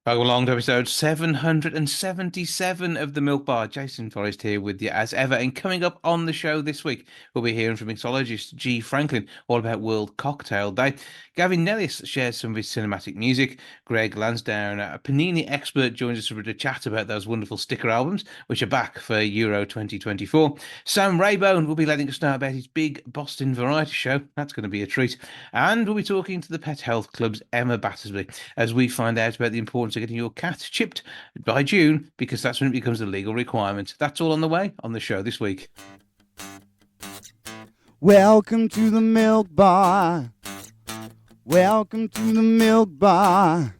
Welcome along to episode 777 of the Milk Bar. Jason Forrest here with you as ever. And coming up on the show this week, we'll be hearing from mixologist G. Franklin all about World Cocktail Day. Gavin Nellis shares some of his cinematic music. Greg Lansdowne, a Panini expert, joins us for a chat about those wonderful sticker albums, which are back for Euro 2024. Sam Rabone will be letting us know about his Big Bostin Variety Show. That's going to be a treat. And we'll be talking to the Pet Health Club's Emma Battersby as we find out about the importance of getting your cat chipped by June, because that's when it becomes a legal requirement. That's all on the way on the show this week. Welcome to the Milk Bar. Welcome to the Milk Bar.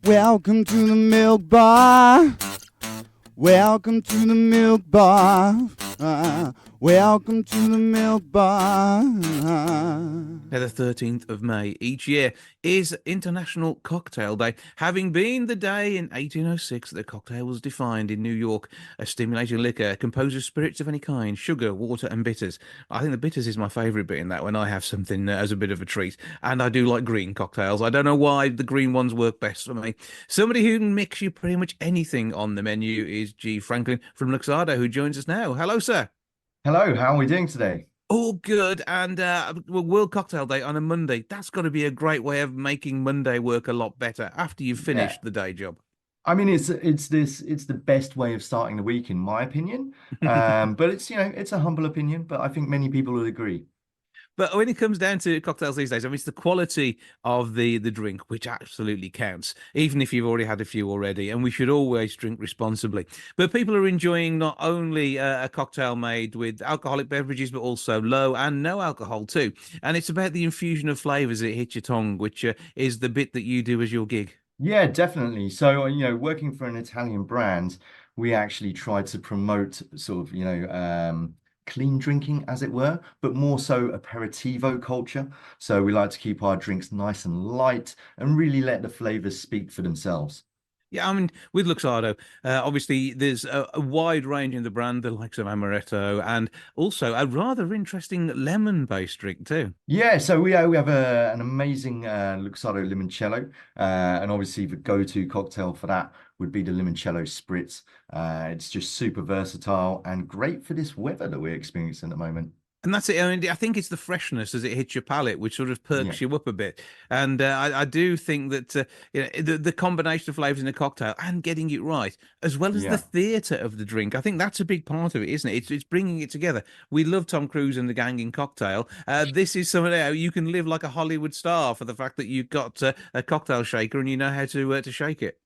Welcome to the Milk Bar. Welcome to the Milk Bar. Welcome to the Milk Bar. Now, the 13th of May each year is International Cocktail Day, having been the day in 1806 that the cocktail was defined in New York, a stimulating liquor composed of spirits of any kind, sugar, water, and bitters. I think the bitters is my favourite bit in that when I have something as a bit of a treat. And I do like green cocktails. I don't know why the green ones work best for me. Somebody who can mix you pretty much anything on the menu is G. Franklin from Luxardo, who joins us now. Hello, sir. Hello, how are we doing today? All good. And World Cocktail Day on a Monday. That's got to be a great way of making Monday work a lot better after you've Yeah. finished the day job. I mean, it's the best way of starting the week, in my opinion. But it's a humble opinion, but I think many people would agree. But when it comes down to cocktails these days, I mean, it's the quality of the drink which absolutely counts, even if you've already had a few already. And we should always drink responsibly. But people are enjoying not only a cocktail made with alcoholic beverages, but also low and no alcohol too. And it's about the infusion of flavors that hit your tongue, which is the bit that you do as your gig. Yeah, definitely. So, working for an Italian brand, we actually try to promote sort of, clean drinking, as it were, but more so aperitivo culture. So we like to keep our drinks nice and light and really let the flavors speak for themselves. Yeah, I mean, with Luxardo, obviously there's a wide range in the brand, the likes of amaretto, and also a rather interesting lemon-based drink too. Yeah, so we have an amazing Luxardo limoncello, and obviously the go-to cocktail for that would be the limoncello spritz. It's just super versatile and great for this weather that we're experiencing at the moment. And that's it. I mean, I think it's the freshness as it hits your palate, which sort of Yeah, perks you up a bit. And I do think that the combination of flavors in a cocktail and getting it right, as well as the yeah. theatre of the drink, I think that's a big part of it, isn't it? It's bringing it together. We love Tom Cruise and the gang in Cocktail. This is something you can live like a Hollywood star for the fact that you've got a cocktail shaker and you know how to shake it.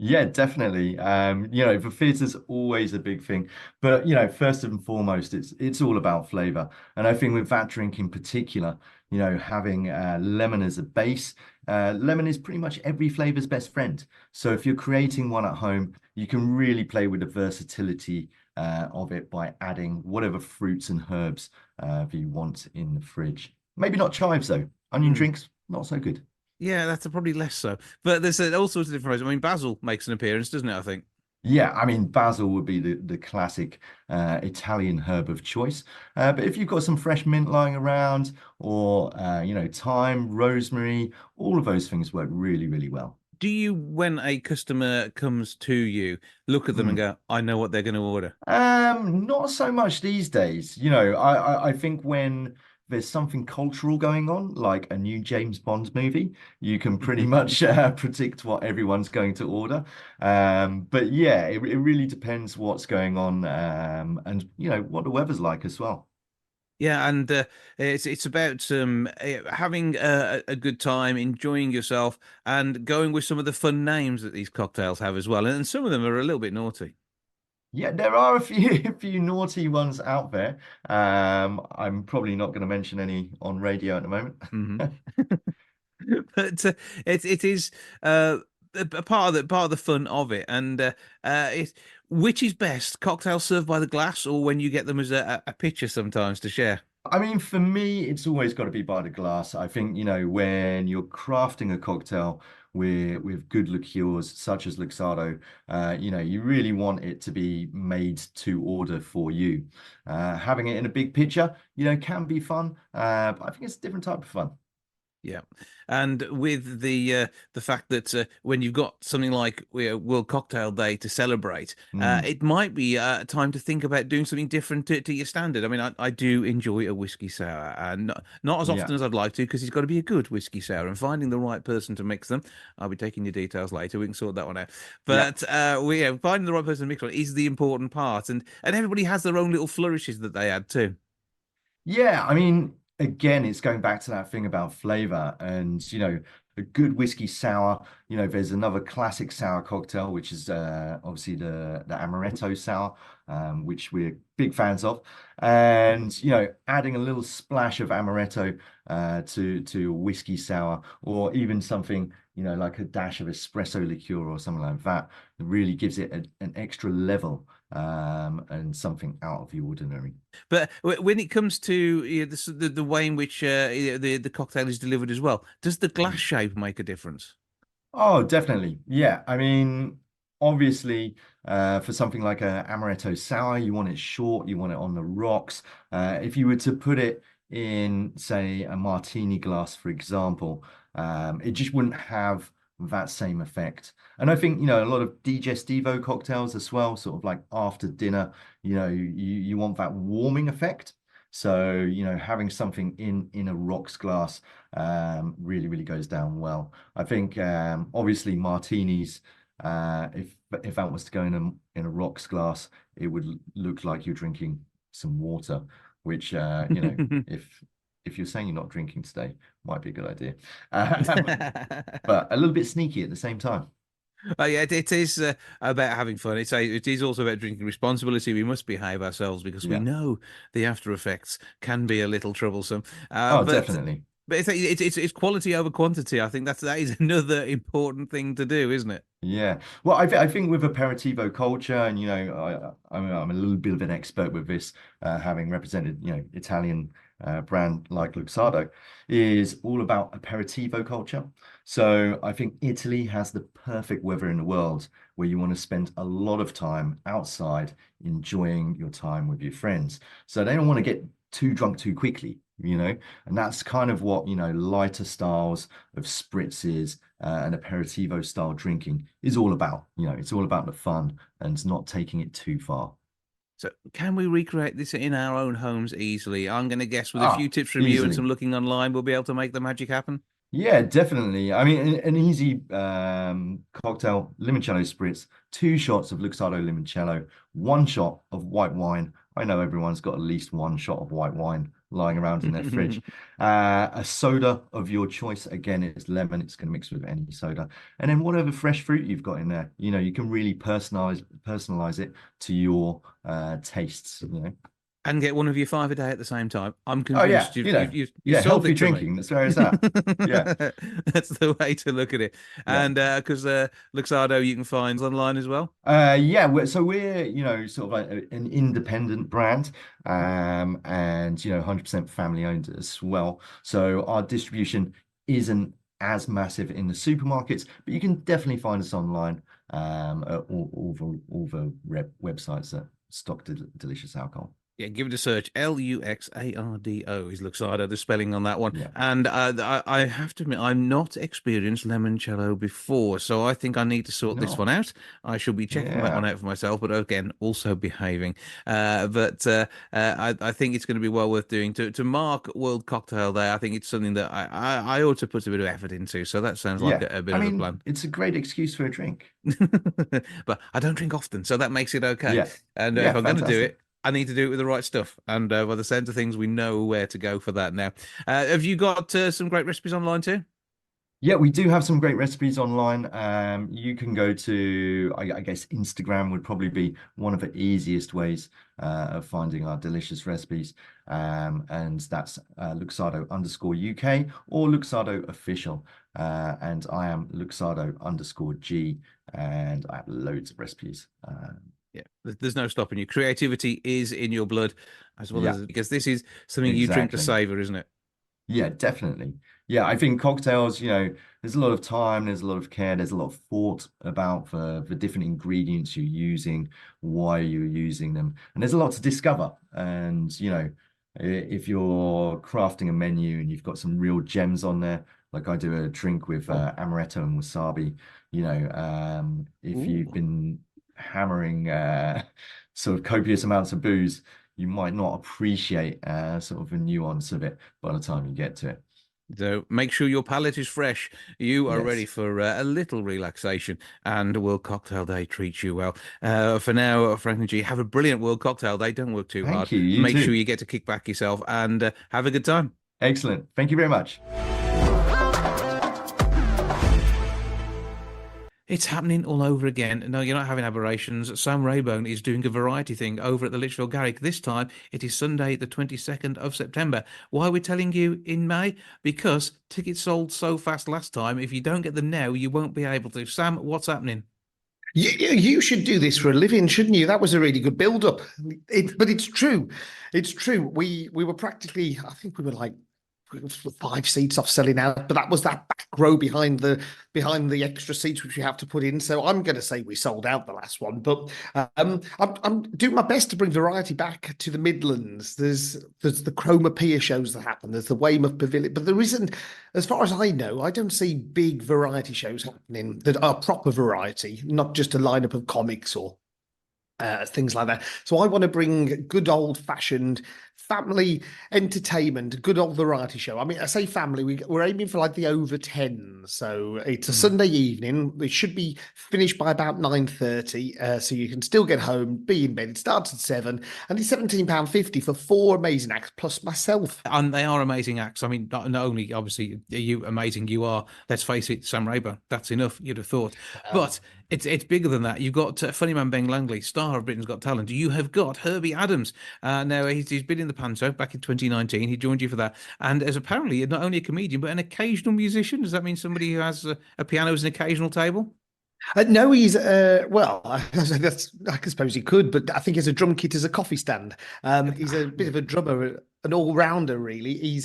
Yeah, definitely. The theatre's always a big thing, but first and foremost, it's all about flavor. And I think with that drink in particular, having lemon as a base, lemon is pretty much every flavor's best friend. So if you're creating one at home, you can really play with the versatility of it by adding whatever fruits and herbs that you want in the fridge. Maybe not chives though. Onion Mm. drinks, not so good. Yeah, that's probably less so. But there's all sorts of different ways. I mean, basil makes an appearance, doesn't it? I think. Yeah, I mean, basil would be the classic Italian herb of choice. But if you've got some fresh mint lying around or, thyme, rosemary, all of those things work really, really well. Do you, when a customer comes to you, look at them and Mm. go, I know what they're going to order? Not so much these days. I think when there's something cultural going on, like a new James Bond movie, you can pretty much predict what everyone's going to order. But yeah, it really depends what's going on, and what the weather's like as well. Yeah, and it's about having a good time, enjoying yourself, and going with some of the fun names that these cocktails have as well. And some of them are a little bit naughty. Yeah, there are a few a few naughty ones out there. I'm probably not going to mention any on radio at the moment. Hmm. But it is a part of the fun of it. And which is best, cocktails served by the glass, or when you get them as a pitcher sometimes to share? I mean, for me, it's always got to be by the glass. I think, when you're crafting a cocktail with good liqueurs such as Luxardo, you really want it to be made to order for you. Having it in a big pitcher, can be fun, but I think it's a different type of fun. Yeah, and with the fact that when you've got something like World Cocktail Day to celebrate, Mm, it might be time to think about doing something different to your standard. I mean, I do enjoy a whiskey sour, and not as yeah. often as I'd like to because it's got to be a good whiskey sour. And finding the right person to mix them, I'll be taking your details later. We can sort that one out. Yeah. But finding the right person to mix one is the important part, and everybody has their own little flourishes that they add too. Yeah, I mean, again, it's going back to that thing about flavor and, a good whiskey sour. There's another classic sour cocktail, which is obviously the amaretto sour, which we're big fans of. And, adding a little splash of amaretto to a whiskey sour, or even something, like a dash of espresso liqueur or something like that, really gives it an extra level and something out of the ordinary. But when it comes to the way in which the cocktail is delivered as well, does the glass Mm. shape make a difference? Oh, definitely. Yeah. I mean, obviously, for something like a amaretto sour, you want it short, you want it on the rocks. If you were to put it in, say, a martini glass, for example, it just wouldn't have that same effect. And I think, a lot of digestivo cocktails as well, sort of like after dinner, you want that warming effect. So, having something in a rocks glass really, really goes down well. I think obviously martinis, if that was to go in a rocks glass, it would look like you're drinking some water, which if you're saying you're not drinking today, might be a good idea. But a little bit sneaky at the same time. Yeah, it is about having fun. It is also about drinking responsibility. We must behave ourselves because we Yeah. know the after effects can be a little troublesome. Oh, But definitely. it's quality over quantity. I think that is another important thing to do, isn't it? Yeah. Well, I think with aperitivo culture, and I'm a little bit of an expert with this, having represented Italian brand like Luxardo, is all about aperitivo culture. So I think Italy has the perfect weather in the world where you want to spend a lot of time outside enjoying your time with your friends. So they don't want to get too drunk too quickly, and that's kind of what lighter styles of spritzes and aperitivo style drinking is all about. It's all about the fun and not taking it too far. So, can we recreate this in our own homes easily? I'm going to guess with a few Ah, tips from you and easily. some looking online, we'll be able to make the magic happen. Yeah, definitely. I mean, an easy cocktail, limoncello spritz, 2 shots of Luxardo limoncello, 1 shot of white wine. I know everyone's got at least 1 shot of white wine lying around in their fridge. A soda of your choice. Again, it's lemon. It's going to mix with any soda. And then whatever fresh fruit you've got in there, you can really personalize it to your tastes. And get one of your five a day at the same time. I'm Oh yeah, convinced you've yeah, sold healthy it to me. drinking. That's where it's at. Yeah. That's the way to look at it. Yeah. And because Luxardo you can find online as well. Yeah, we're sort of like an independent brand, and 100% family owned as well. So our distribution isn't as massive in the supermarkets, but you can definitely find us online, at all the websites that stock delicious alcohol. Yeah, give it a search. Luxardo is Luxardo, the spelling on that one. Yeah. And I have to admit, I'm not experienced limoncello before, so I think I need to sort this one No. out. I shall be checking that one Yeah. out for myself, but again, also behaving. But I think it's going to be well worth doing to mark World Cocktail Day. I think it's something that I ought to put a bit of effort into. So that sounds like Yeah. a bit I of a mean, plan. it's a great excuse for a drink. But I don't drink often, so that makes it okay. Yeah. And Yeah, if I'm going to do fantastic. it, I need to do it with the right stuff. And by the sound of things, we know where to go for that now. Have you got some great recipes online too? Yeah, we do have some great recipes online. You can go to, I guess, Instagram would probably be one of the easiest ways of finding our delicious recipes. And that's Luxardo_UK or Luxardo official. And I am Luxardo_G, and I have loads of recipes. Yeah, there's no stopping you. Creativity is in your blood, as well Yeah, as because this is something you drink to exactly. savor, isn't it? Yeah, definitely. Yeah, I think cocktails, there's a lot of time, there's a lot of care, there's a lot of thought about the different ingredients you're using, why you're using them, and there's a lot to discover. And, if you're crafting a menu and you've got some real gems on there, Like I do a drink with amaretto and wasabi. If you've Ooh. been hammering sort of copious amounts of booze, you might not appreciate sort of the nuance of it by the time you get to it. So make sure your palate is fresh. You are ready Yes. for a little relaxation, and World Cocktail Day treats you well. For now, Franklin G, have a brilliant World Cocktail Day. Don't work too hard. Thank you. You Make sure too. you get to kick back yourself and have a good time. Excellent. Thank you very much. It's happening all over again. No, you're not having aberrations. Sam Rabone is doing a variety thing over at the Lichfield Garrick. This time it is Sunday, the 22nd of September. Why are we telling you in May? Because tickets sold so fast last time. If you don't get them now, you won't be able to. Sam, what's happening? You should do this for a living, shouldn't you? That was a really good build-up. But it's true. It's true. We were practically, I think we were like 5 seats off selling out, but that was that back row behind the extra seats which we have to put in. So I'm going to say we sold out the last one, but I'm doing my best to bring variety back to the Midlands. There's the Chroma Pier shows that happen. There's the Weymouth Pavilion, but there isn't, as far as I know, I don't see big variety shows happening that are proper variety, not just a lineup of comics or things like that. So I want to bring good old-fashioned family entertainment, good old variety show. I mean, I say family, we're aiming for like the over 10. So it's a Sunday evening. It should be finished by about 9:30. So you can still get home, be in bed. It starts at 7, and it's £17.50 for 4 amazing acts plus myself. And they are amazing acts. I mean, not only obviously are you amazing, you are, let's face it, Sam Rayburn. That's enough, you'd have thought. But it's bigger than that. You've got Funny Man Ben Langley, star of Britain's Got Talent. You have got Herbie Adams. Now, he's been in the Panto back in 2019. He joined you for that. And as apparently not only a comedian, but an occasional musician. Does that mean somebody who has a piano as an occasional table? No, he's well. I suppose he could, but I think he has a drum kit as a coffee stand. He's a bit of a drummer, an all-rounder, really.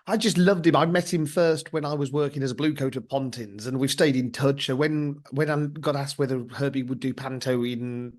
I just loved him. I met him first when I was working as a blue coat at Pontins, and we've stayed in touch. So when I got asked whether Herbie would do Panto in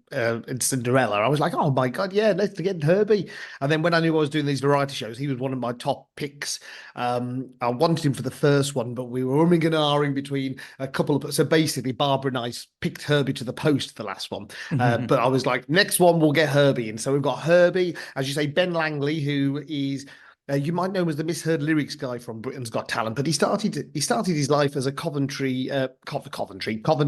Cinderella, I was like, oh my God, yeah, let's get Herbie. And then when I knew I was doing these variety shows, he was one of my top picks. I wanted him for the first one, but we were umming and ahhing between a couple of. So basically, Barbara and I picked Herbie to the post, the last one. But I was like, next one, we'll get Herbie. And so we've got Herbie, as you say, Ben Langley, who is. You might know him as the misheard lyrics guy from Britain's Got Talent, but he started his life as a Covent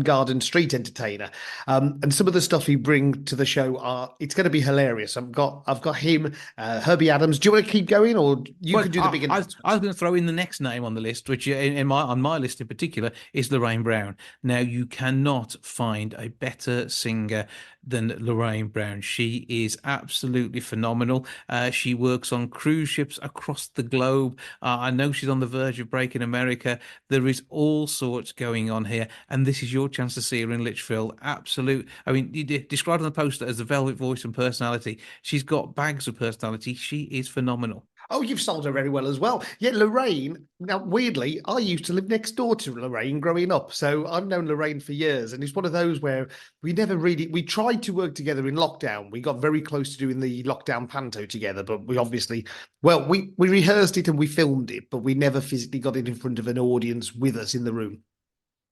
Garden street entertainer, and some of the stuff he brings to the show it's going to be hilarious. I've got him, Herbie Adams. Do you want to keep going, or you could do the big announcement? I was going to throw in the next name on the list, which on my list in particular is Lorraine Brown. Now you cannot find a better singer than Lorraine Brown. She is absolutely phenomenal. She works on cruise ships across the globe. I know she's on the verge of breaking America. There is all sorts going on here, and this is your chance to see her in Lichfield. Absolute. I mean, you described on the poster as the velvet voice and personality. She's got bags of personality. She is phenomenal. Oh, you've sold her very well as well. Yeah, Lorraine. Now, weirdly, I used to live next door to Lorraine growing up. So I've known Lorraine for years. And it's one of those where we tried to work together in lockdown. We got very close to doing the lockdown panto together, but we obviously, we rehearsed it and we filmed it, but we never physically got it in front of an audience with us in the room.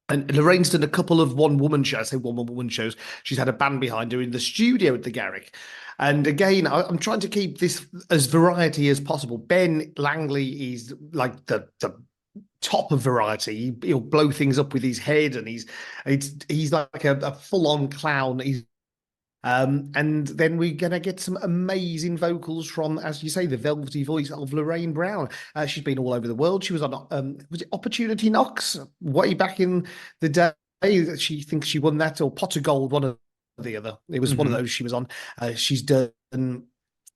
And Lorraine's done a couple of one-woman shows. I say one-woman shows. She's had a band behind her in the studio at the Garrick. And again, I'm trying to keep this as variety as possible. Ben Langley is like the top of variety. He'll blow things up with his head, and he's like a full-on clown. And then we're going to get some amazing vocals from, as you say, the velvety voice of Lorraine Brown. She's been all over the world. She was on, was it Opportunity Knocks way back in the day? She thinks she won that, or Pot of Gold, one or the other. It was one of those she was on. She's done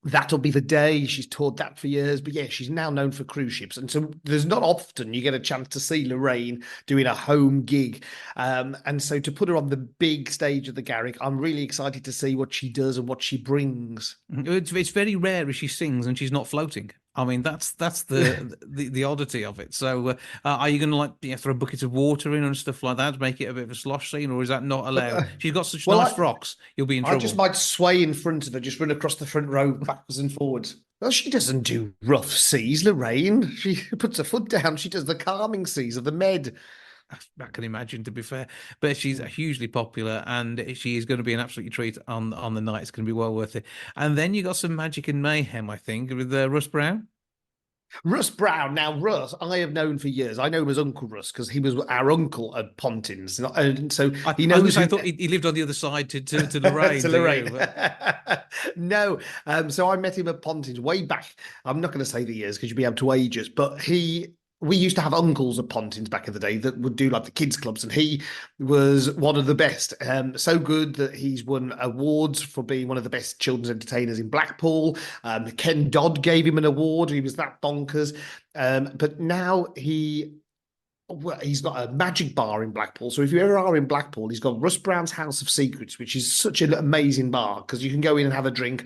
That'll Be the Day. She's toured that for years, but yeah, she's now known for cruise ships. And so there's not often you get a chance to see Lorraine doing a home gig. And so to put her on the big stage of the Garrick, I'm really excited to see what she does and what she brings. It's very rare if she sings and she's not floating. I mean, that's the oddity of it. So, are you going to like throw a bucket of water in and stuff like that to make it a bit of a slosh scene, or is that not allowed? If you've got such Well, nice frocks, you'll be in I just trouble. might sway in front of her, just run across the front row, backwards and forwards. Well, she doesn't do rough seas, Lorraine. She puts her foot down. She does the calming seas of the Med. I can imagine, to be fair, but she's hugely popular, and she is going to be an absolute treat on the night. It's going to be well worth it. And then you got some magic and mayhem, I think, with Russ Brown. Russ Brown. Now, Russ, I have known for years. I know him as Uncle Russ because he was our uncle at Pontins. And so he I was knows I who. thought he lived on the other side to Lorraine. To Lorraine. You, but... No. So I met him at Pontins way back. I'm not going to say the years because you'll be able to age us, but we used to have uncles at Pontins back in the day that would do like the kids clubs, and he was one of the best. So good that he's won awards for being one of the best children's entertainers in Blackpool. Ken Dodd gave him an award. He was that bonkers. But now he's got a magic bar in Blackpool. So if you ever are in Blackpool, he's got Russ Brown's House of Secrets, which is such an amazing bar because you can go in and have a drink.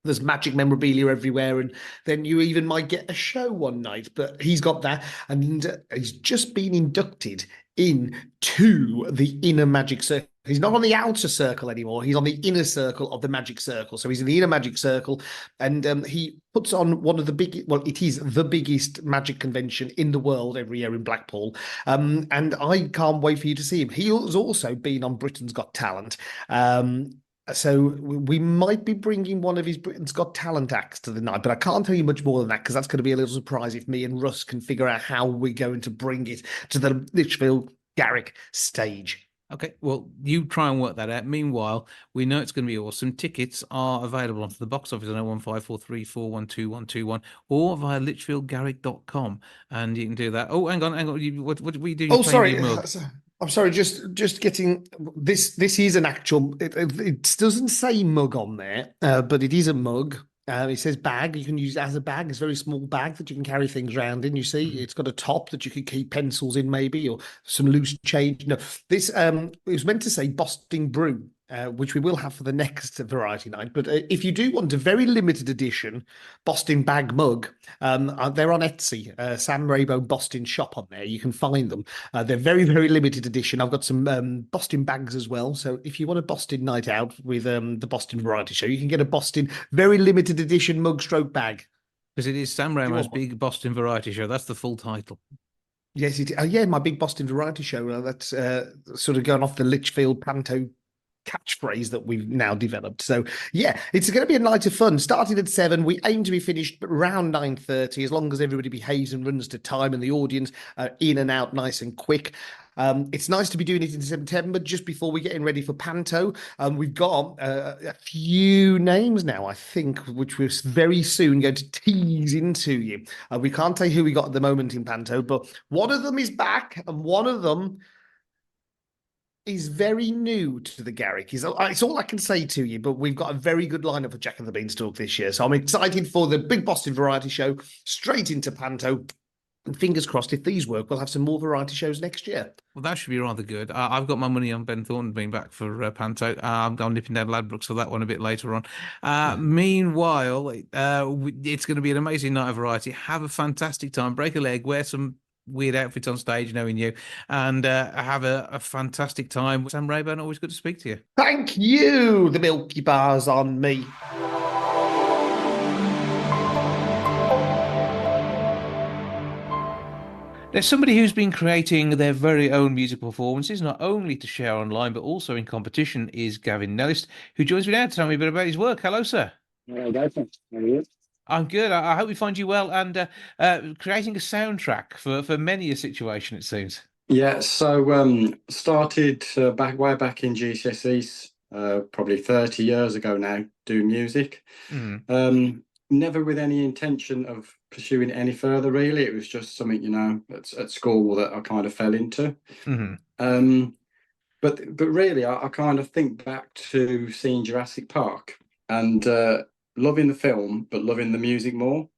There's magic memorabilia everywhere, and then you even might get a show one night. But he's got that, and he's just been inducted into the inner magic circle. He's not on the outer circle anymore. He's on the inner circle of the magic circle. So he's in the inner magic circle, and he puts on one of the big. Well, it is the biggest magic convention in the world every year in Blackpool, and I can't wait for you to see him. He has also been on Britain's Got Talent. So we might be bringing one of his Britain's Got Talent acts to the night, but I can't tell you much more than that because that's going to be a little surprise if me and Russ can figure out how we're going to bring it to the Lichfield Garrick stage. Okay, well, you try and work that out. Meanwhile, we know it's going to be awesome. Tickets are available onto the box office on 01543412121 or via lichfieldgarrick.com, and you can do that. Oh, hang on. What were you doing? Oh, sorry. Mug? I'm sorry, just getting this. This is an actual. It doesn't say mug on there, but it is a mug. It says bag. You can use it as a bag. It's a very small bag that you can carry things around in. You see, it's got a top that you can keep pencils in, maybe, or some loose change. No, this it was meant to say Boston Brew, which we will have for the next variety night. But if you do want a very limited edition Boston bag mug, they're on Etsy. Sam Rabone Boston shop on there. You can find them. They're very, very limited edition. I've got some Boston bags as well. So if you want a Boston night out with the Boston Variety Show, you can get a Boston very limited edition mug stroke bag. Because it is Sam Ramo's Big Bostin Variety Show. That's the full title. Yes, it. Yeah, my Big Bostin Variety Show. That's sort of going off the Lichfield Panto catchphrase that we've now developed. So yeah, it's going to be a night of fun. Starting at 7, we aim to be finished around 9:30, as long as everybody behaves and runs to time and the audience are in and out nice and quick. It's nice to be doing it in September, just before we're getting ready for Panto. We've got a few names now, I think, which we're very soon going to tease into you. We can't tell you who we got at the moment in Panto, but one of them is back, and one of them is very new to the Garrick. It's all I can say to you, but we've got a very good lineup for Jack and the Beanstalk this year. So I'm excited for the Big Bostin Variety Show, straight into Panto. And fingers crossed, if these work, we'll have some more variety shows next year. Well, that should be rather good. I've got my money on Ben Thornton being back for Panto. I'm nipping down Ladbrokes for that one a bit later on. Meanwhile, it's going to be an amazing night of variety. Have a fantastic time. Break a leg. Wear some weird outfits on stage, knowing you, and have a fantastic time. Sam Rayburn, always good to speak to you. Thank you. The Milky Bar's on me. There's somebody who's been creating their very own music performances, not only to share online, but also in competition, is Gavin Nellis, who joins me now to tell me a bit about his work. Hello, sir. Hello, Gavin. How are you? I'm good. I hope we find you well, and creating a soundtrack for many a situation, it seems. Yeah, so started way back in GCSEs, probably 30 years ago now, doing music. Never with any intention of pursuing it any further, really. It was just something, at school that I kind of fell into. But really, I kind of think back to seeing Jurassic Park and loving the film, but loving the music more,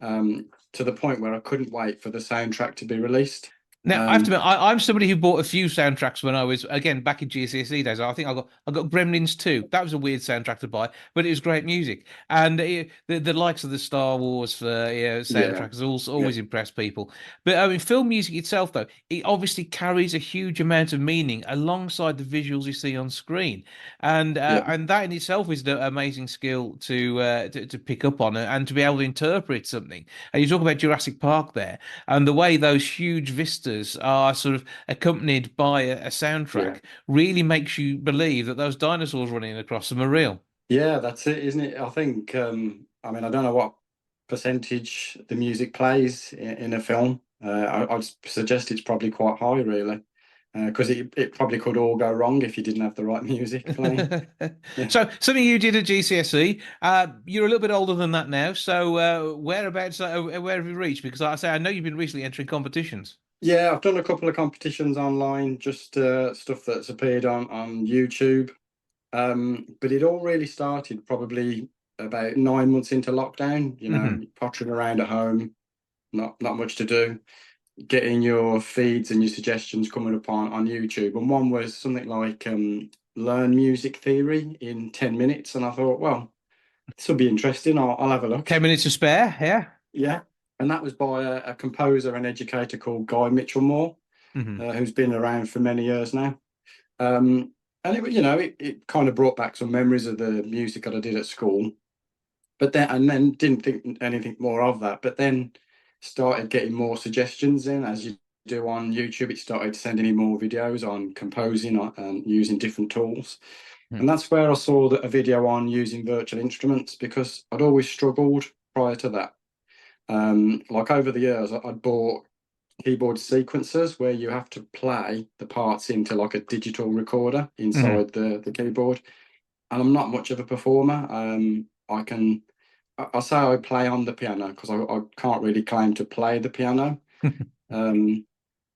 to the point where I couldn't wait for the soundtrack to be released. Now, I have to admit, I'm somebody who bought a few soundtracks when I was, again, back in GCSE days. I think I got Gremlins 2. That was a weird soundtrack to buy, but it was great music. And the likes of the Star Wars Yeah, soundtracks always yeah, always impress people. But I mean, film music itself, though, it obviously carries a huge amount of meaning alongside the visuals you see on screen, yeah, and that in itself is an amazing skill to pick up on and to be able to interpret something. And you talk about Jurassic Park there and the way those huge vistas are sort of accompanied by a yeah. soundtrack really makes you believe that those dinosaurs running across them are real. Yeah, that's it, isn't it? I think, I mean, I don't know what percentage the music plays in a film. I'd suggest it's probably quite high, really, because it probably could all go wrong if you didn't have the right music playing. Yeah. So something you did at GCSE, you're a little bit older than that now. So whereabouts, where have you reached? Because like I say, I know you've been recently entering competitions. Yeah, I've done a couple of competitions online, just stuff that's appeared on YouTube. But it all really started probably about 9 months into lockdown, pottering around at home, not much to do, getting your feeds and your suggestions coming up on YouTube. And one was something like learn music theory in 10 minutes. And I thought, well, this will be interesting. I'll have a look. 10 minutes to spare, yeah. Yeah. And that was by a composer and educator called Guy Mitchell-Moore, who's been around for many years now. And it kind of brought back some memories of the music that I did at school. But then didn't think anything more of that. But then started getting more suggestions in, as you do on YouTube. It started sending me more videos on composing and using different tools. And that's where I saw a video on using virtual instruments, because I'd always struggled prior to that. Like over the years, I'd bought keyboard sequencers where you have to play the parts into like a digital recorder inside the keyboard. And I'm not much of a performer. I say I play on the piano because I can't really claim to play the piano.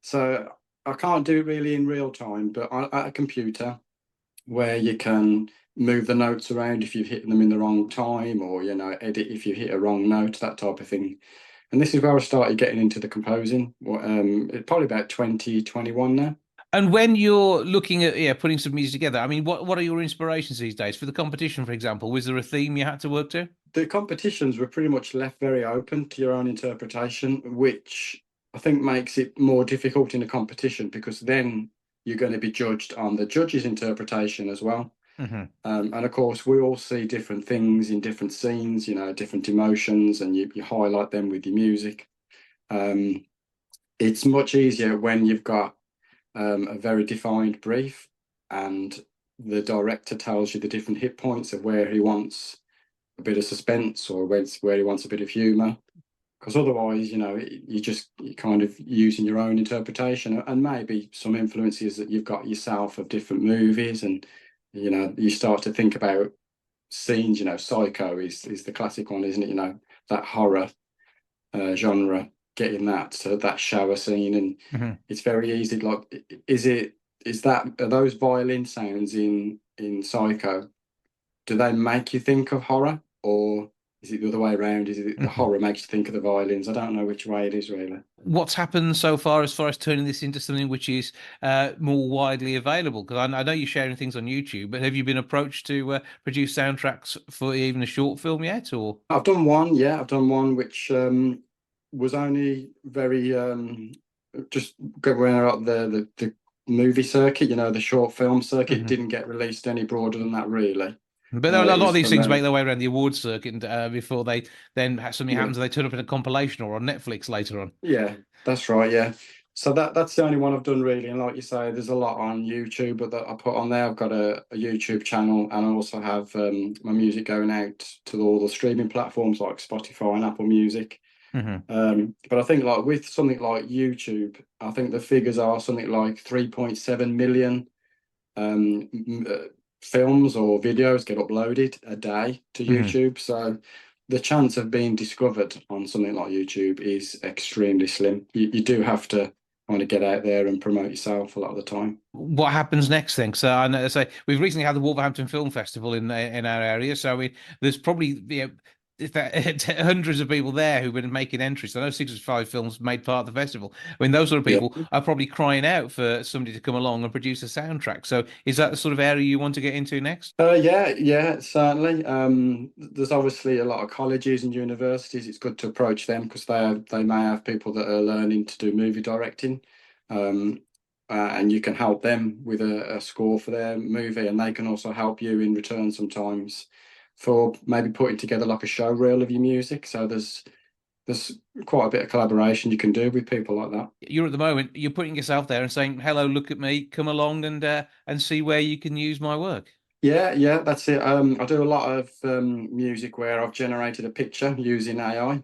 So I can't do it really in real time, but at a computer where you can move the notes around if you've hit them in the wrong time, or, edit if you hit a wrong note, that type of thing. And this is where I started getting into the composing. It's probably about 2021 now. And when you're looking at putting some music together, I mean, what are your inspirations these days for the competition, for example? Was there a theme you had to work to? The competitions were pretty much left very open to your own interpretation, which I think makes it more difficult in a competition, because then you're going to be judged on the judge's interpretation as well. And of course, we all see different things in different scenes, different emotions, and you highlight them with your music. It's much easier when you've got a very defined brief and the director tells you the different hit points of where he wants a bit of suspense or where he wants a bit of humor. Because otherwise, you're kind of using your own interpretation and maybe some influences that you've got yourself of different movies, and you start to think about scenes. Psycho is the classic one, isn't it? That horror genre, getting that shower scene, and it's very easy. Like, are those violin sounds in Psycho? Do they make you think of horror, or is it the other way around? Is it the horror makes you think of the violins? I don't know which way it is, really. What's happened so far as turning this into something which is more widely available? Because I know you're sharing things on YouTube, but have you been approached to produce soundtracks for even a short film yet? Or I've done one, yeah. I've done one which was only very just going around the movie circuit, the short film circuit. Didn't get released any broader than that, really. But a lot of these things make their way around the awards circuit before they then something happens and they turn up in a compilation or on Netflix later on. Yeah, that's right. Yeah. So that's the only one I've done, really. And like you say, there's a lot on YouTube that I put on there. I've got a YouTube channel, and I also have my music going out to all the streaming platforms like Spotify and Apple Music. But I think like with something like YouTube, I think the figures are something like 3.7 million films or videos get uploaded a day to YouTube. So the chance of being discovered on something like YouTube is extremely slim. You do have to kind of get out there and promote yourself a lot of the time. What happens next then? So I know, we've recently had the Wolverhampton Film Festival in our area, so there's probably if that hundreds of people there who've been making entries. I know 65 films made part of the festival. I mean, those sort of people are probably crying out for somebody to come along and produce a soundtrack. So is that the sort of area you want to get into next? Yeah, certainly. There's obviously a lot of colleges and universities. It's good to approach them because they may have people that are learning to do movie directing. And you can help them with a score for their movie, and they can also help you in return sometimes for maybe putting together like a show reel of your music. So there's quite a bit of collaboration you can do with people like that. You're at the moment, you're putting yourself there and saying, "Hello, look at me, come along and see where you can use my work." Yeah, that's it. I do a lot of music where I've generated a picture using AI.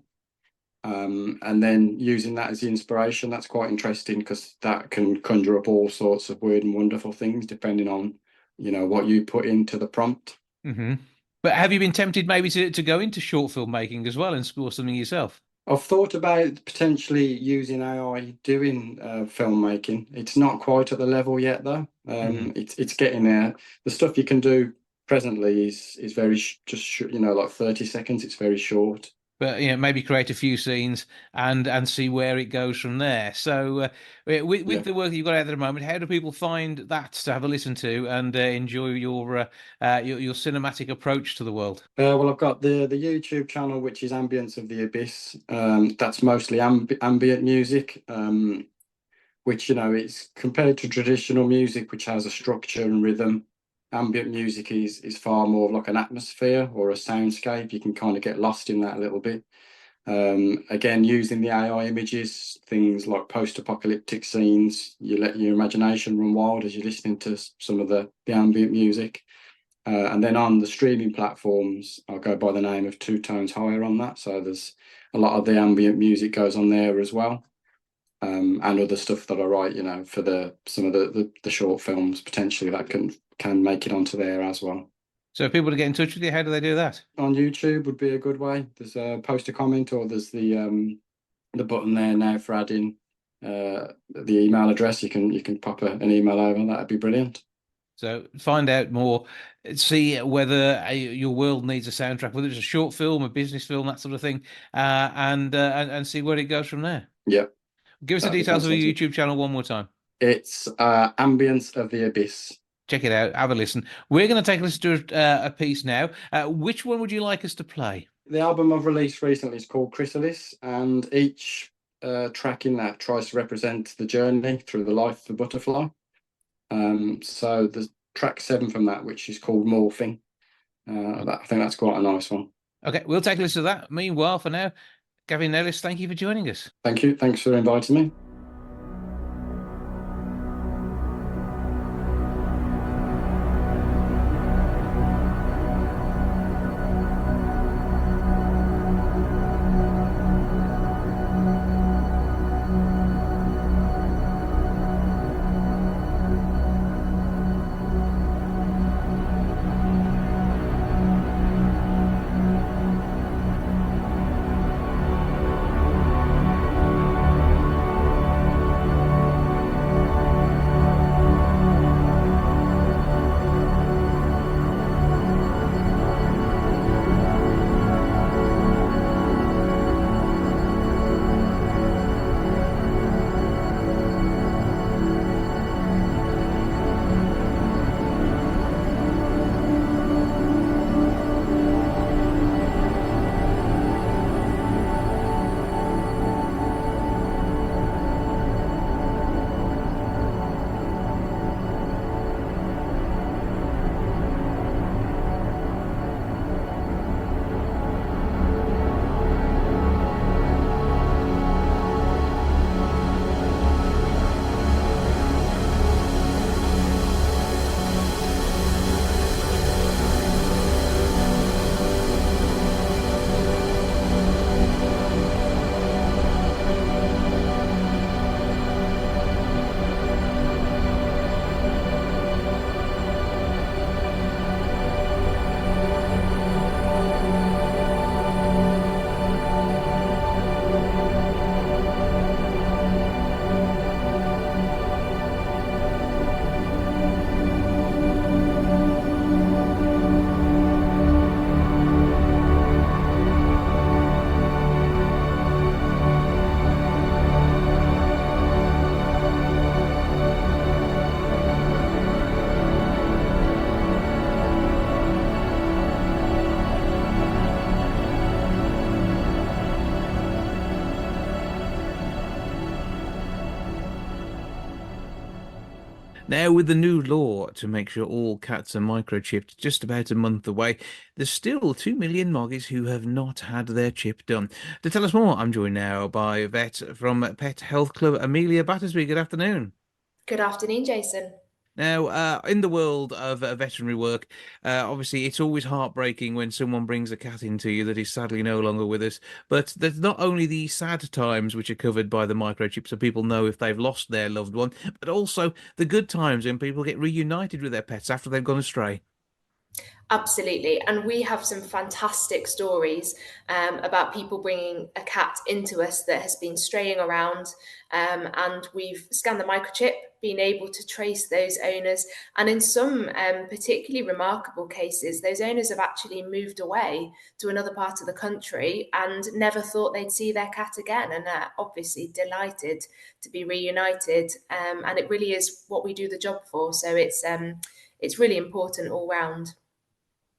And then using that as the inspiration, that's quite interesting because that can conjure up all sorts of weird and wonderful things depending on, what you put into the prompt. But have you been tempted maybe to go into short film making as well and score something yourself? I've thought about potentially using AI doing filmmaking. It's not quite at the level yet, though. It's getting there. The stuff you can do presently is very like 30 seconds. It's very short. But maybe create a few scenes and see where it goes from there. So with the work that you've got out there at the moment, how do people find that to have a listen to and enjoy your cinematic approach to the world? Well, I've got the YouTube channel, which is Ambience of the Abyss. That's mostly ambient music, which it's compared to traditional music, which has a structure and rhythm. Ambient music is far more like an atmosphere or a soundscape. You can kind of get lost in that a little bit. Again, using the AI images, things like post-apocalyptic scenes, you let your imagination run wild as you're listening to some of the ambient music. And then on the streaming platforms, I'll go by the name of Two Tones Higher on that. So there's a lot of the ambient music goes on there as well. And other stuff that I write, for some of the short films potentially that can make it onto there as well. So if people to get in touch with you, how do they do that? On YouTube would be a good way. There's a post a comment, or there's the button there now for adding the email address. You can pop an email over. That'd be brilliant. So find out more, see whether your world needs a soundtrack, whether it's a short film, a business film, that sort of thing, and see where it goes from there. Yep. Give us the details of your YouTube channel one more time. It's Ambience of the Abyss. Check it out. Have a listen. We're going to take a listen to a piece now. Which one would you like us to play? The album I've released recently is called Chrysalis, and each track in that tries to represent the journey through the life of a butterfly. So there's track 7 from that, which is called Morphing. I think that's quite a nice one. Okay, we'll take a listen to that. Meanwhile, for now, Gavin Nellis, thank you for joining us. Thank you. Thanks for inviting me. Now, with the new law to make sure all cats are microchipped just about a month away, there's still 2 million moggies who have not had their chip done. To tell us more, I'm joined now by a vet from Pet Health Club, Amelia Battersby. Good afternoon. Good afternoon, Jason. Now, in the world of veterinary work, obviously it's always heartbreaking when someone brings a cat into you that is sadly no longer with us. But there's not only the sad times which are covered by the microchip, so people know if they've lost their loved one, but also the good times when people get reunited with their pets after they've gone astray. Absolutely. And we have some fantastic stories about people bringing a cat into us that has been straying around. And we've scanned the microchip, been able to trace those owners. And in some particularly remarkable cases, those owners have actually moved away to another part of the country and never thought they'd see their cat again. And are obviously delighted to be reunited. And it really is what we do the job for. So it's really important all round.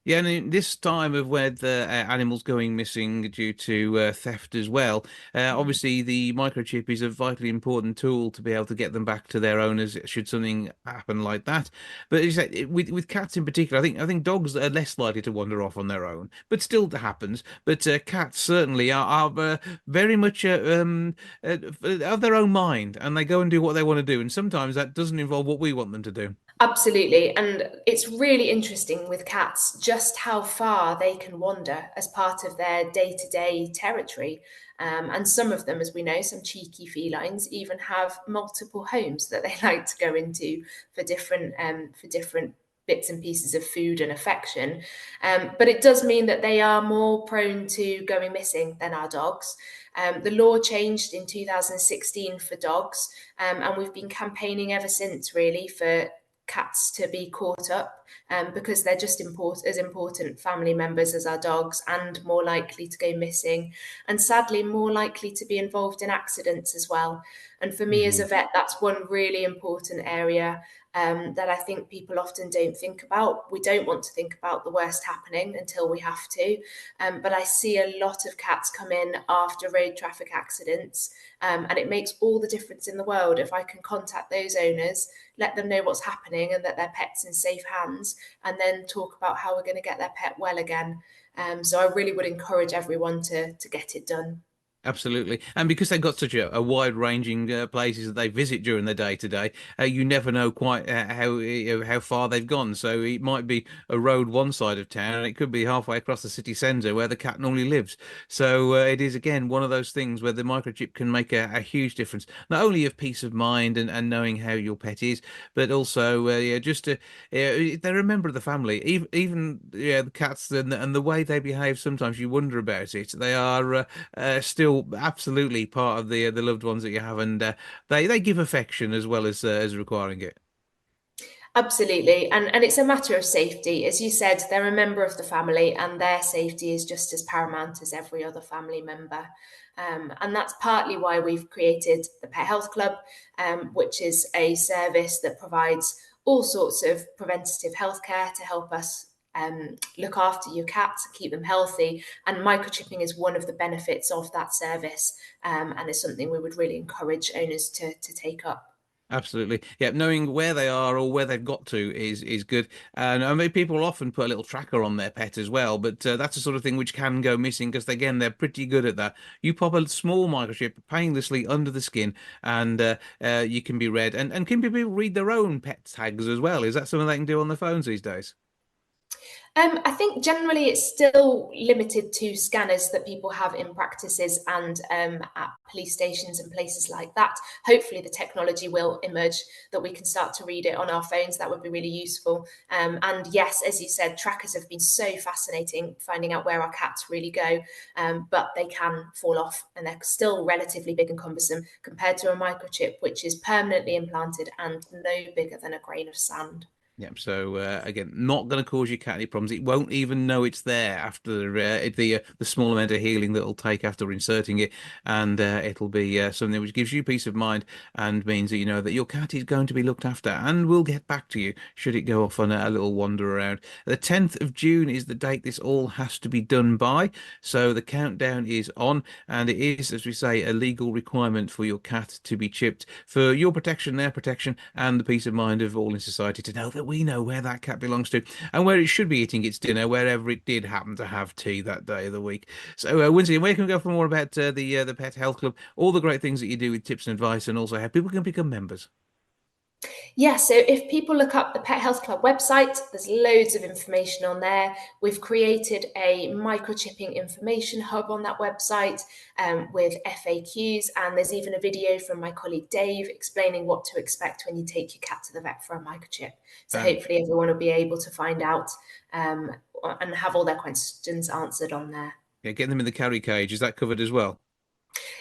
Yeah, and in this time of where the animals going missing due to theft as well, obviously the microchip is a vitally important tool to be able to get them back to their owners should something happen like that. But as you say, with cats in particular, I think dogs are less likely to wander off on their own, but still it happens. But cats certainly are very much of their own mind, and they go and do what they want to do, and sometimes that doesn't involve what we want them to do. Absolutely. And it's really interesting with cats just how far they can wander as part of their day-to-day territory. And some of them, as we know, some cheeky felines even have multiple homes that they like to go into for different bits and pieces of food and affection. But it does mean that they are more prone to going missing than our dogs. The law changed in 2016 for dogs, and we've been campaigning ever since, really, for cats to be caught up because they're just as important family members as our dogs, and more likely to go missing, and sadly more likely to be involved in accidents as well. And for me as a vet, that's one really important area that I think people often don't think about. We don't want to think about the worst happening until we have to. But I see a lot of cats come in after road traffic accidents. And it makes all the difference in the world if I can contact those owners, let them know what's happening and that their pet's in safe hands, and then talk about how we're going to get their pet well again. So I really would encourage everyone to get it done. Absolutely. And because they've got such a wide-ranging places that they visit during the day to day, you never know quite how far they've gone. So it might be a road one side of town, and it could be halfway across the city centre where the cat normally lives. So it is, again, one of those things where the microchip can make a huge difference, not only of peace of mind and knowing how your pet is, but also yeah, just to they're a member of the family. Even yeah, the cats and the way they behave, sometimes you wonder about it. They are still absolutely part of the loved ones that you have, and they give affection as requiring it. Absolutely. And it's a matter of safety. As you said, they're a member of the family, and their safety is just as paramount as every other family member. And that's partly why we've created the Pet Health Club, which is a service that provides all sorts of preventative healthcare to help us look after your cats, keep them healthy. And microchipping is one of the benefits of that service, and it's something we would really encourage owners to take up. Absolutely. Yeah, knowing where they are or where they've got to is good. And I mean, people often put a little tracker on their pet as well, but that's the sort of thing which can go missing because, again, they're pretty good at that. You pop a small microchip painlessly under the skin, and you can be read. And can people read their own pet tags as well? Is that something they can do on their phones these days? I think generally it's still limited to scanners that people have in practices and at police stations and places like that. Hopefully the technology will emerge that we can start to read it on our phones. That would be really useful. And yes, as you said, trackers have been so fascinating, finding out where our cats really go, but they can fall off, and they're still relatively big and cumbersome compared to a microchip, which is permanently implanted and no bigger than a grain of sand. Yep. So again, not going to cause your cat any problems. It won't even know it's there after the small amount of healing that it'll take after inserting it, and it'll be something which gives you peace of mind and means that you know that your cat is going to be looked after and will get back to you should it go off on a little wander around. The 10th of June is the date this all has to be done by, so the countdown is on, and it is, as we say, a legal requirement for your cat to be chipped for your protection, their protection, and the peace of mind of all in society to know that we know where that cat belongs to and where it should be eating its dinner, wherever it did happen to have tea that day of the week. So, Winston, where can we go for more about the Pet Health Club, all the great things that you do with tips and advice, and also how people can become members? Yeah, so if people look up the Pet Health Club website, there's loads of information on there. We've created a microchipping information hub on that website with FAQs, and there's even a video from my colleague Dave explaining what to expect when you take your cat to the vet for a microchip. So hopefully everyone will be able to find out and have all their questions answered on there. Yeah, getting them in the carry cage, is that covered as well?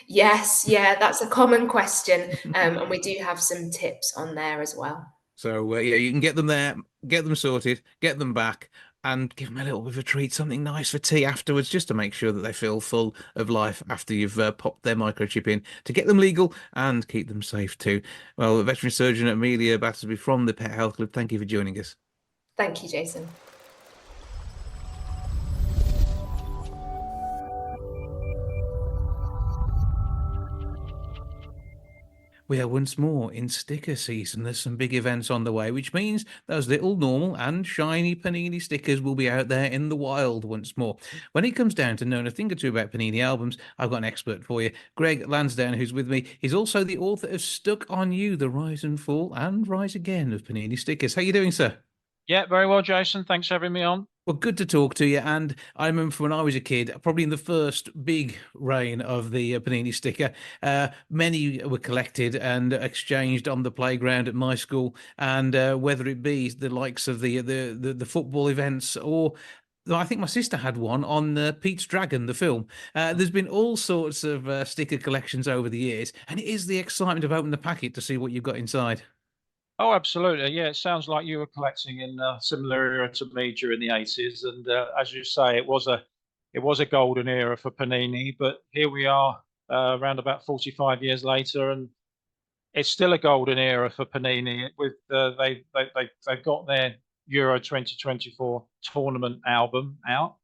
Yes, yeah, that's a common question. And we do have some tips on there as well. So, yeah, you can get them there, get them sorted, get them back, and give them a little bit of a treat, something nice for tea afterwards, just to make sure that they feel full of life after you've popped their microchip in, to get them legal and keep them safe too. Well, veterinary surgeon Amelia Battersby from the Pet Health Club, thank you for joining us. Thank you, Jason. We are once more in sticker season. There's some big events on the way, which means those little normal and shiny Panini stickers will be out there in the wild once more. When it comes down to knowing a thing or two about Panini albums, I've got an expert for you. Greg Lansdowne, who's with me, is also the author of Stuck on You, The Rise and Fall and Rise Again of Panini Stickers. How you doing, sir? Yeah, very well, Jason. Thanks for having me on. Well, good to talk to you. And I remember from when I was a kid, probably in the first big reign of the Panini sticker, many were collected and exchanged on the playground at my school. And whether it be the likes of the football events or I think my sister had one on Pete's Dragon, the film. There's been all sorts of sticker collections over the years, and it is the excitement of opening the packet to see what you've got inside. Oh, absolutely. Yeah, it sounds like you were collecting in a similar era to me during the 80s. And as you say, it was a golden era for Panini. But here we are, around about 45 years later, and it's still a golden era for Panini. With they've got their Euro 2024 tournament album out,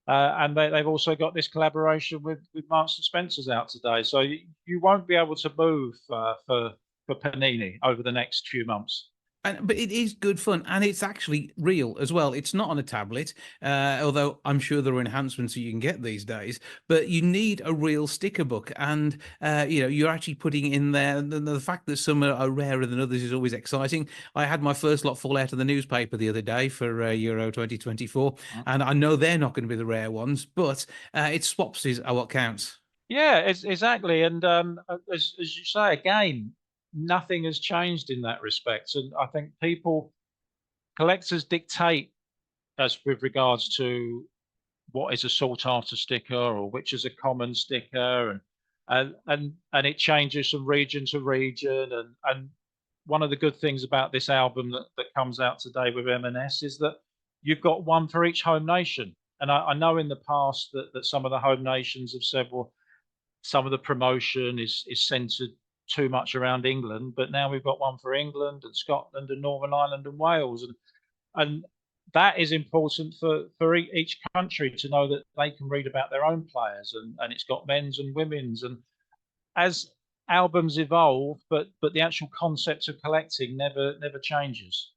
and they've also got this collaboration with Marks and Spencer's out today. So you won't be able to move for Panini over the next few months. But it is good fun, and it's actually real as well. It's not on a tablet, although I'm sure there are enhancements you can get these days. But you need a real sticker book, and you're actually putting in there. The fact that some are rarer than others is always exciting. I had my first lot fall out of the newspaper the other day for Euro 2024, and I know they're not going to be the rare ones, but it swaps is what counts. Yeah, exactly. And as you say, again, nothing has changed in that respect. And I think collectors dictate as with regards to what is a sought after sticker or which is a common sticker, and it changes from region to region. And one of the good things about this album that comes out today with M&S is that you've got one for each home nation. And I know in the past that some of the home nations have said, well, some of the promotion is centered too much around England, but now we've got one for England and Scotland and Northern Ireland and Wales, and that is important for each country to know that they can read about their own players, and it's got men's and women's, and as albums evolve, but the actual concept of collecting never changes.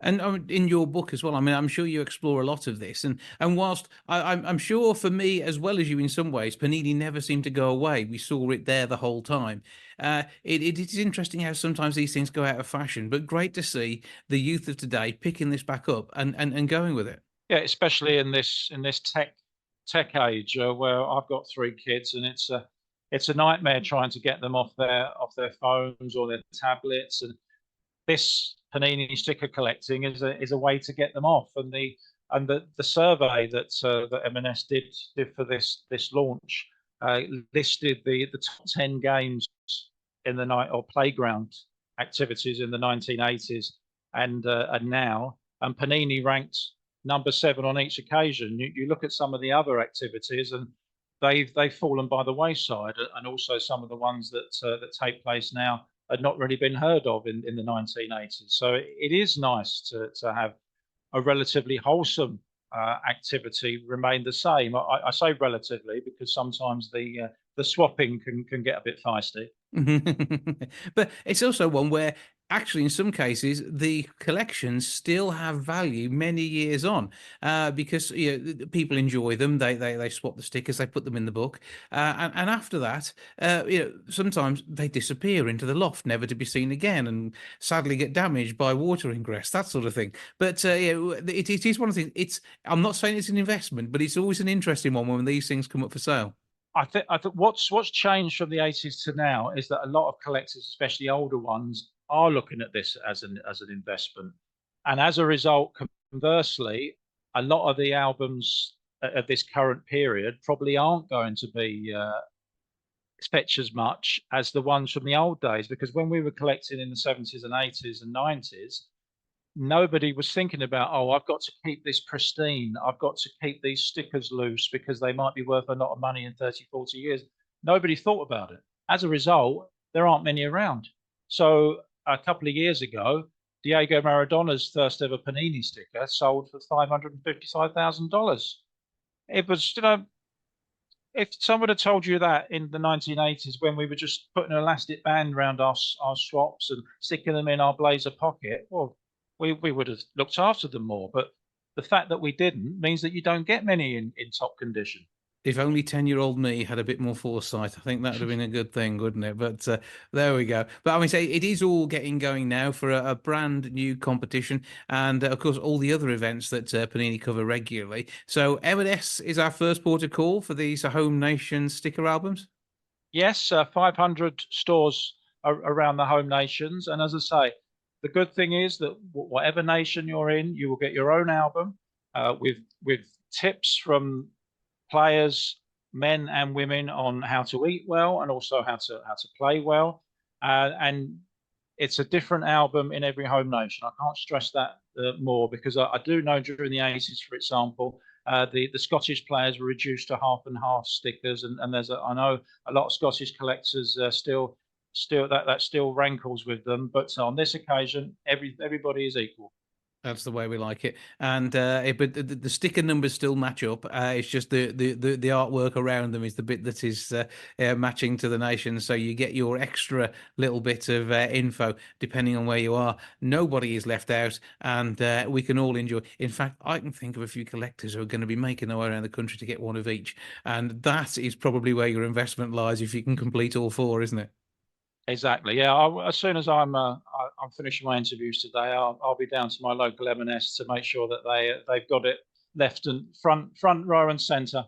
And in your book as well, I mean, I'm sure you explore a lot of this. And whilst I'm sure for me, as well as you in some ways, Panini never seemed to go away. We saw it there the whole time. It is interesting how sometimes these things go out of fashion, but great to see the youth of today picking this back up and going with it. Yeah, especially in this tech age where I've got 3 kids, and it's a nightmare trying to get them off their phones or their tablets, and this Panini sticker collecting is a way to get them off. And the survey that M&S did for this launch listed the top 10 games in the night or playground activities in the 1980s, and now, and Panini ranked number 7 on each occasion. You look at some of the other activities, and they've fallen by the wayside, and also some of the ones that take place now had not really been heard of in the 1980s. So it is nice to have a relatively wholesome activity remain the same. I say relatively because sometimes the swapping can get a bit feisty. But it's also one where actually in some cases the collections still have value many years on, because people enjoy them, they swap the stickers, they put them in the book, and after that sometimes they disappear into the loft, never to be seen again, and sadly get damaged by water ingress, that sort of thing. But it is one of the things. I'm not saying it's an investment, but it's always an interesting one when these things come up for sale. I think what's changed from the 80s to now is that a lot of collectors, especially older ones, are looking at this as an investment, and as a result, conversely, a lot of the albums at this current period probably aren't going to be fetch as much as the ones from the old days, because when we were collecting in the 70s and 80s and 90s, nobody was thinking about, oh, I've got to keep this pristine, I've got to keep these stickers loose because they might be worth a lot of money in 30, 40 years. Nobody thought about it. As a result, there aren't many around. So a couple of years ago, Diego Maradona's first ever Panini sticker sold for $555,000. It was, if someone had told you that in the 1980s, when we were just putting an elastic band around our swaps and sticking them in our blazer pocket, well, we would have looked after them more. But the fact that we didn't means that you don't get many in top condition. If only 10-year-old me had a bit more foresight, I think that would have been a good thing, wouldn't it? But there we go. But I mean, say it is all getting going now for a brand new competition, and of course all the other events that Panini cover regularly. So M&S is our first port of call for these Home Nation sticker albums. Yes, 500 stores around the home nations, and as I say, the good thing is that whatever nation you're in, you will get your own album with tips from players, men and women, on how to eat well and also how to play well. And it's a different album in every home nation. I can't stress that more, because I do know during the 80s, for example, the Scottish players were reduced to half and half stickers, and I know a lot of Scottish collectors still that still rankles with them, but on this occasion everybody is equal. That's the way we like it, and but the sticker numbers still match up. It's just the artwork around them is the bit that is matching to the nation. So you get your extra little bit of info depending on where you are. Nobody is left out, and we can all enjoy. In fact, I can think of a few collectors who are going to be making their way around the country to get one of each, and that is probably where your investment lies if you can complete all 4, isn't it? Exactly. Yeah. As soon as I'm finishing my interviews today, I'll be down to my local M&S to make sure that they've got it left and front row and centre.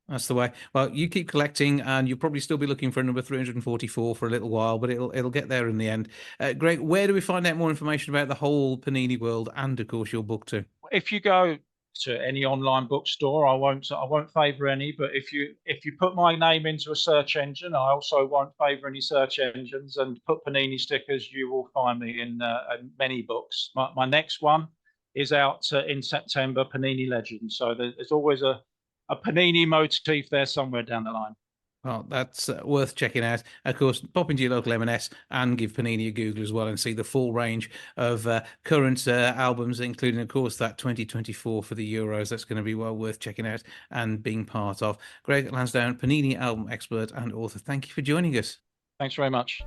That's the way. Well, you keep collecting, and you'll probably still be looking for number 344 for a little while, but it'll get there in the end. Greg, where do we find out more information about the whole Panini world and, of course, your book too? If you go to any online bookstore, I won't favour any, but if you put my name into a search engine, I also won't favour any search engines, and put Panini Stickers, you will find me in many books. My next one is out in September, Panini Legends, so there's always a Panini motif there somewhere down the line. Well, that's worth checking out. Of course, pop into your local M&S and give Panini a Google as well and see the full range of current albums, including, of course, that 2024 for the Euros. That's going to be well worth checking out and being part of. Greg Lansdowne, Panini album expert and author, thank you for joining us. Thanks very much.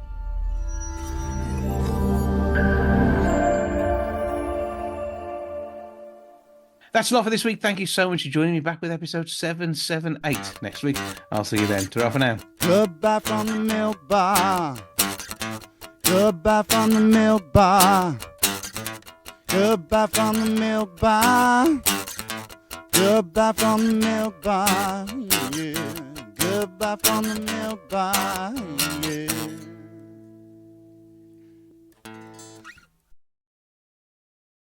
That's a lot for this week. Thank you so much for joining me. Back with episode 778 next week. I'll see you then. Ta-ra for now. Goodbye from the milk bar. Goodbye from the milk bar. Goodbye from the milk bar. Goodbye from the milk bar. Yeah. Goodbye from the milk bar. Yeah.